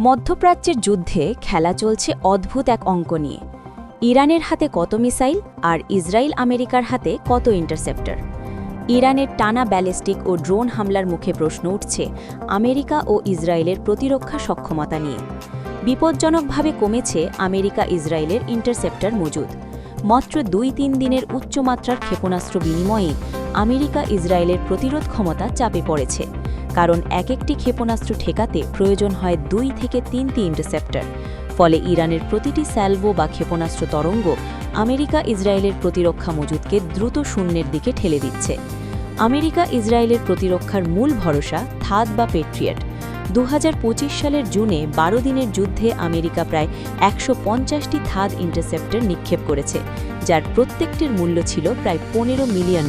মধ্যপ্রাচ্যের যুদ্ধে খেলা চলছে অদ্ভুত এক অঙ্ক নিয়ে। ইরানের হাতে কত মিসাইল আর ইসরায়েল আমেরিকার হাতে কত ইন্টারসেপ্টর। ইরানের টানা ব্যালিস্টিক ও ড্রোন হামলার মুখে প্রশ্ন উঠছে আমেরিকা ও ইসরায়েলের প্রতিরক্ষা সক্ষমতা নিয়ে। বিপজ্জনকভাবে কমেছে আমেরিকা ইসরায়েলের ইন্টারসেপ্টর মজুদ। মাত্র ২-৩ দিনের উচ্চমাত্রার ক্ষেপণাস্ত্র বিনিময়ে আমেরিকা ইসরায়েলের প্রতিরোধ ক্ষমতা চাপে পড়েছে, কারণ এক একটি ক্ষেপণাস্ত্র ঠেকাতে প্রয়োজন হয় ২ থেকে ৩টি ইন্টারসেপ্টর। ফলে ইরানের প্রতিটি স্যালভো বা ক্ষেপণাস্ত্র তরঙ্গ আমেরিকা ইসরায়েলের প্রতিরক্ষা মজুদকে দ্রুত শূন্যের দিকে ঠেলে দিচ্ছে। আমেরিকা ইসরায়েলের প্রতিরক্ষার মূল ভরসা থাদ বা পেট্রিয়ট। ২০২৫ সালের জুনে ১২ দিনের যুদ্ধে আমেরিকা প্রায় ১৫০টি থাদ ইন্টারসেপ্টর নিক্ষেপ করেছে, যার প্রত্যেকটির মূল্য ছিল প্রায় $১৫ মিলিয়ন।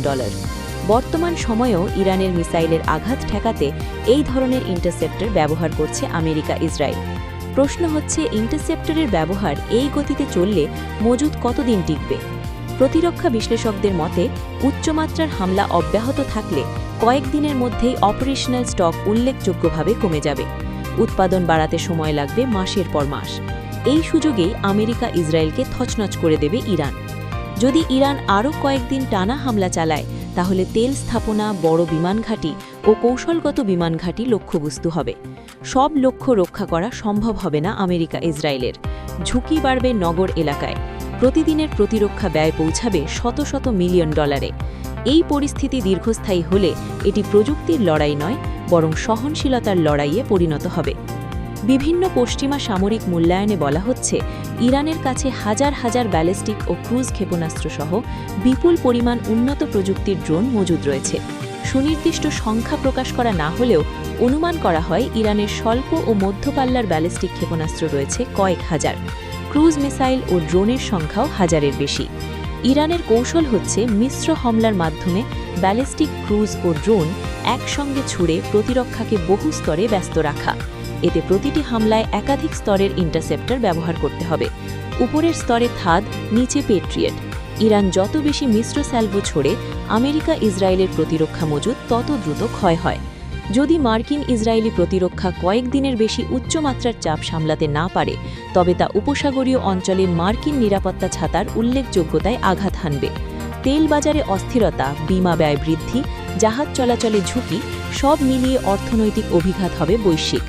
বর্তমান সময়েও ইরানের মিসাইলের আঘাত ঠেকাতে এই ধরনের ইন্টারসেপ্টর ব্যবহার করছে আমেরিকা ইসরায়েল। প্রশ্ন হচ্ছে, ইন্টারসেপ্টরের ব্যবহার এই গতিতে চললে মজুদ কতদিন টিকবে? প্রতিরক্ষা বিশ্লেষকদের মতে, উচ্চমাত্রার হামলা অব্যাহত থাকলে কয়েকদিনের মধ্যেই অপারেশনাল স্টক উল্লেখযোগ্যভাবে কমে যাবে। উৎপাদন বাড়াতে সময় লাগবে মাসের পর মাস। এই সুযোগেই আমেরিকা ইসরায়েলকে তছনছ করে দেবে ইরান। যদি ইরান আরও কয়েকদিন টানা হামলা চালায়, তাহলে তেল স্থাপনা, বড় বিমান ঘাঁটি ও কৌশলগত বিমান ঘাঁটি লক্ষ্যবস্তু হবে। সব লক্ষ্য রক্ষা করা সম্ভব হবে না আমেরিকা ইসরায়েলের। ঝুঁকি বাড়বে নগর এলাকায়। প্রতিদিনের প্রতিরক্ষা ব্যয় পৌঁছাবে শত শত মিলিয়ন ডলারে। এই পরিস্থিতি দীর্ঘস্থায়ী হলে এটি প্রযুক্তির লড়াই নয়, বরং সহনশীলতার লড়াইয়ে পরিণত হবে। বিভিন্ন পশ্চিমা সামরিক মূল্যায়নে বলা হচ্ছে, ইরানের কাছে হাজার হাজার ব্যালিস্টিক ও ক্রুজ ক্ষেপণাস্ত্র সহ বিপুল পরিমাণ উন্নত প্রযুক্তির ড্রোন মজুদ রয়েছে। সুনির্দিষ্ট সংখ্যা প্রকাশ করা না হলেও অনুমান করা হয় ইরানের স্বল্প ও মধ্যপাল্লার ব্যালিস্টিক ক্ষেপণাস্ত্র রয়েছে কয়েক হাজার। ক্রুজ মিসাইল ও ড্রোনের সংখ্যাও হাজারের বেশি। ইরানের কৌশল হচ্ছে মিশ্র হামলার মাধ্যমে ব্যালিস্টিক, ক্রুজ ও ড্রোন একসঙ্গে ছুড়ে প্রতিরক্ষাকে বহু স্তরে ব্যস্ত রাখা। এতে প্রতিটি হামলায় একাধিক স্তরের ইন্টারসেপ্টর ব্যবহার করতে হবে। উপরের স্তরে থাদ, নিচে পেট্রিয়ট। ইরান যত বেশি মিশ্র স্যালভো ছোড়ে, আমেরিকা ইসরায়েলের প্রতিরক্ষা মজুদ তত দ্রুত ক্ষয় হয়। যদি মার্কিন ইসরায়েলি প্রতিরক্ষা কয়েকদিনের বেশি উচ্চমাত্রার চাপ সামলাতে না পারে, তবে তা উপসাগরীয় অঞ্চলে মার্কিন নিরাপত্তা ছাতার উল্লেখযোগ্যতায় আঘাত হানবে। তেল বাজারে অস্থিরতা, বিমা ব্যয় বৃদ্ধি, জাহাজ চলাচলে ঝুঁকি, সব মিলিয়ে অর্থনৈতিক অভিঘাত হবে বৈশ্বিক।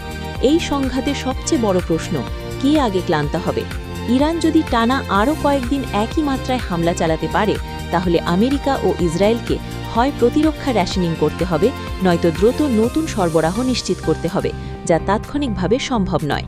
এই সংঘাতে সবচেয়ে বড় প্রশ্ন, কে আগে ক্লান্ত হবে? ইরান যদি টানা আরও কয়েকদিন একই মাত্রায় হামলা চালাতে পারে, তাহলে আমেরিকা ও ইসরায়েলকে হয় প্রতিরক্ষা রেশনিং করতে হবে, নয়তো দ্রুত নতুন সরবরাহ নিশ্চিত করতে হবে, যা তাৎক্ষণিকভাবে সম্ভব নয়।